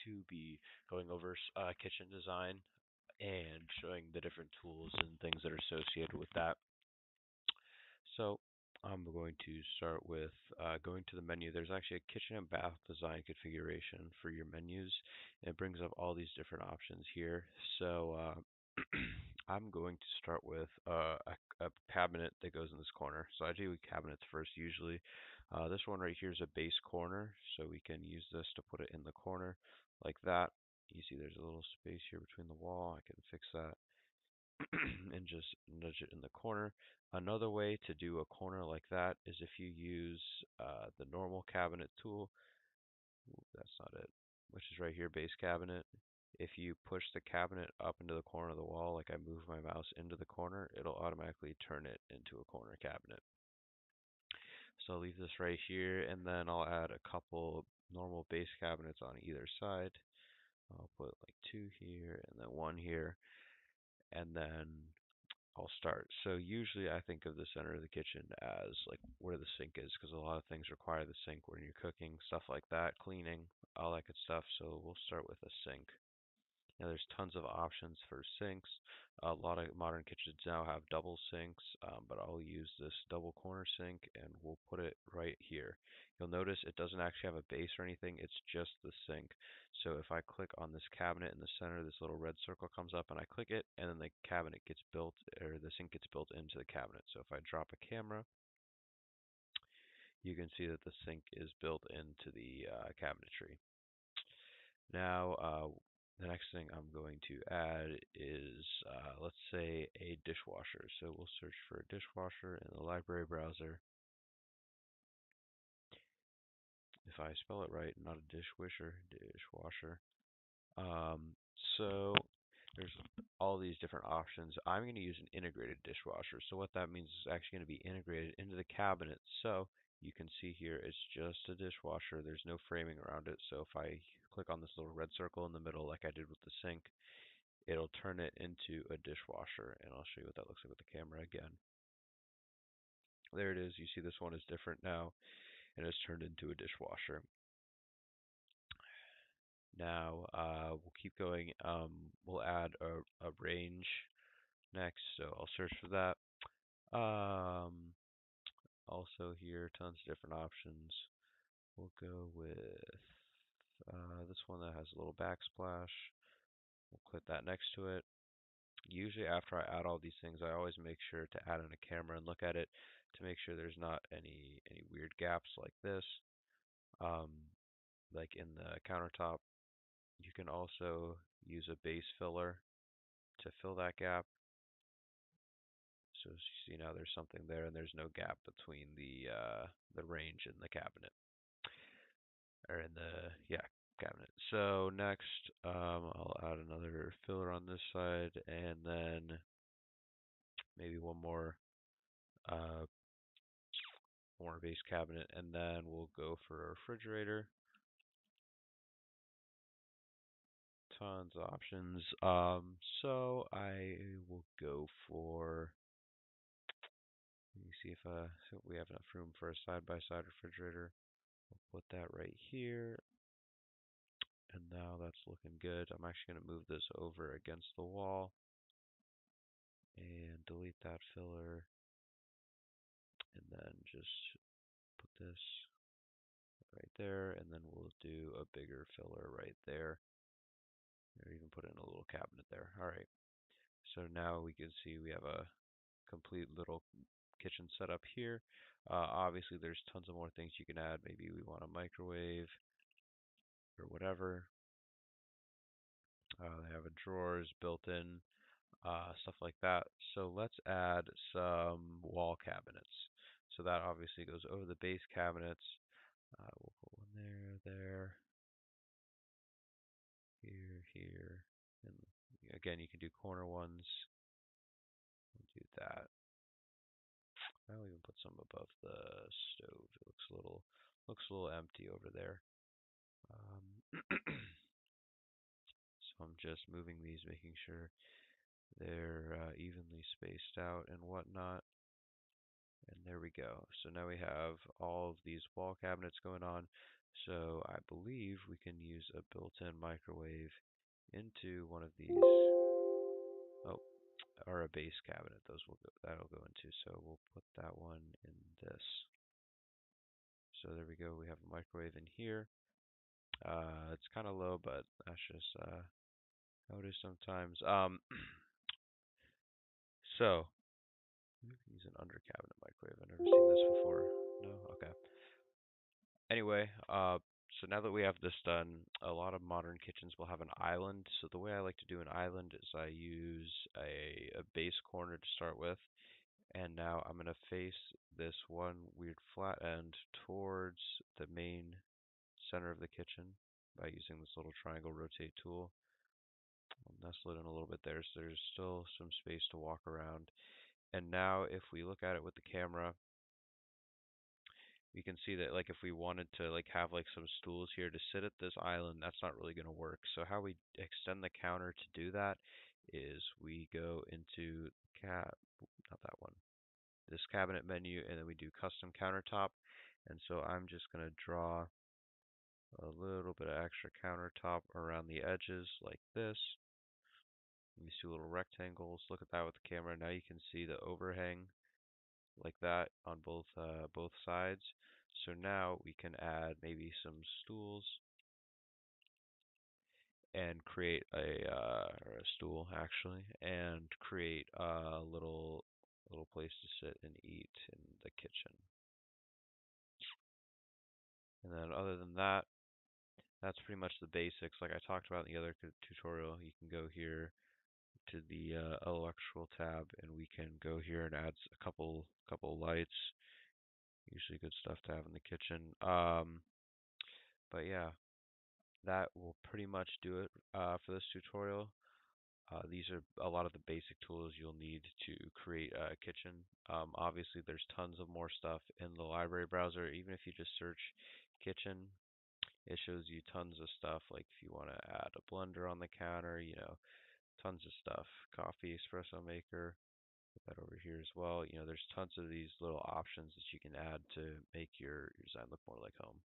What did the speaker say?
to be going over kitchen design and showing the different tools and things that are associated with that. So I'm going to start with going to the menu. There's actually a kitchen and bath design configuration for your menus. It brings up all these different options here. So I'm going to start with a cabinet that goes in this corner. So I do cabinets first usually. This one right here is a base corner, so we can use this to put it in the corner like that. You see there's a little space here between the wall. I can fix that. And just nudge it in the corner. Another way to do a corner like that is if you use the normal cabinet tool. Ooh, that's not it. Which is right here, base cabinet. If you push the cabinet up into the corner of the wall, like I move my mouse into the corner, it'll automatically turn it into a corner cabinet. So I'll leave this right here, and then I'll add a couple normal base cabinets on either side. I'll put like two here and then one here, and then I'll start. So usually I think of the center of the kitchen as like where the sink is because a lot of things require the sink when you're cooking, stuff like that, cleaning, all that good stuff. So we'll start with a sink. Now there's tons of options for sinks. A lot of modern kitchens now have double sinks, but I'll use this double corner sink and we'll put it right here. You'll notice it doesn't actually have a base or anything, it's just the sink. So if I click on this cabinet in the center, this little red circle comes up and I click it, and then the cabinet gets built, or the sink gets built into the cabinet. So if I drop a camera, you can see that the sink is built into the cabinetry. Now, the next thing I'm going to add is, let's say, a dishwasher. So we'll search for a dishwasher in the library browser. If I spell it right, not a dishwisher, dishwasher. Um, so there's all these different options. I'm going to use an integrated dishwasher. So what that means is it's actually going to be integrated into the cabinet. So you can see here it's just a dishwasher. There's no framing around it. So if I click on this little red circle in the middle like I did with the sink, it'll turn it into a dishwasher. And I'll show you what that looks like with the camera again. There it is. You see this one is different now, and it's turned into a dishwasher. Now we'll keep going. We'll add a range next, so I'll search for that. Um, Also here, tons of different options. We'll go with this one that has a little backsplash. We'll click that next to it. Usually after I add all these things, I always make sure to add in a camera and look at it to make sure there's not any weird gaps like this. Um, like in the countertop, you can also use a base filler to fill that gap. So as you see now there's something there and there's no gap between the range and the cabinet. Or in the, yeah, cabinet. So next, I'll add another filler on this side and then maybe uh one more base cabinet, and then we'll go for a refrigerator. Tons of options. So I will go for, let me see if so we have enough room for a side-by-side refrigerator. We'll put that right here, and now that's looking good. I'm actually going to move this over against the wall and delete that filler, and then just put this right there, and then we'll do a bigger filler right there, or even put in a little cabinet there. All right, so now we can see we have a complete little kitchen setup here. Obviously, there's tons of more things you can add. Maybe we want a microwave or whatever. They have a drawers built in, stuff like that. So let's add some wall cabinets. So that obviously goes over the base cabinets. We'll put one there, here, and again, you can do corner ones. We'll do that. I'll even put some above the stove. It looks a little empty over there. Um, so I'm just moving these, making sure they're evenly spaced out and whatnot. And there we go. So now we have all of these wall cabinets going on. So I believe we can use a built-in microwave into one of these. Oh, or a base cabinet. That'll go into. So we'll put that one in this. So there we go. We have a microwave in here. It's kind of low, but that's just how it is sometimes. So use an under cabinet microwave. I've never seen this before. No? Okay. Anyway, so now that we have this done, a lot of modern kitchens will have an island. So the way I like to do an island is I use a base corner to start with, and now I'm going to face this one weird flat end towards the main center of the kitchen by using this little triangle rotate tool. I'll nestle it in a little bit there so there's still some space to walk around. And now if we look at it with the camera, we can see that like if we wanted to like have like some stools here to sit at this island, that's not really going to work. So how we extend the counter to do that is we go into not that one, this cabinet menu, and then we do custom countertop. And so I'm just going to draw a little bit of extra countertop around the edges like this. These two little rectangles. Look at that with the camera. Now you can see the overhang like that on both sides. So now we can add maybe some stools and create or a stool actually, and create a little place to sit and eat in the kitchen. And then other than that, that's pretty much the basics. Like I talked about in the other tutorial, you can go here to the electrical tab, and we can go here and add a couple lights. Usually good stuff to have in the kitchen. But yeah, that will pretty much do it for this tutorial. These are a lot of the basic tools you'll need to create a kitchen. Obviously, there's tons of more stuff in the library browser. Even if you just search kitchen, it shows you tons of stuff. Like if you want to add a blender on the counter, tons of stuff. Coffee, espresso maker, put that over here as well. There's tons of these little options that you can add to make your design look more like home.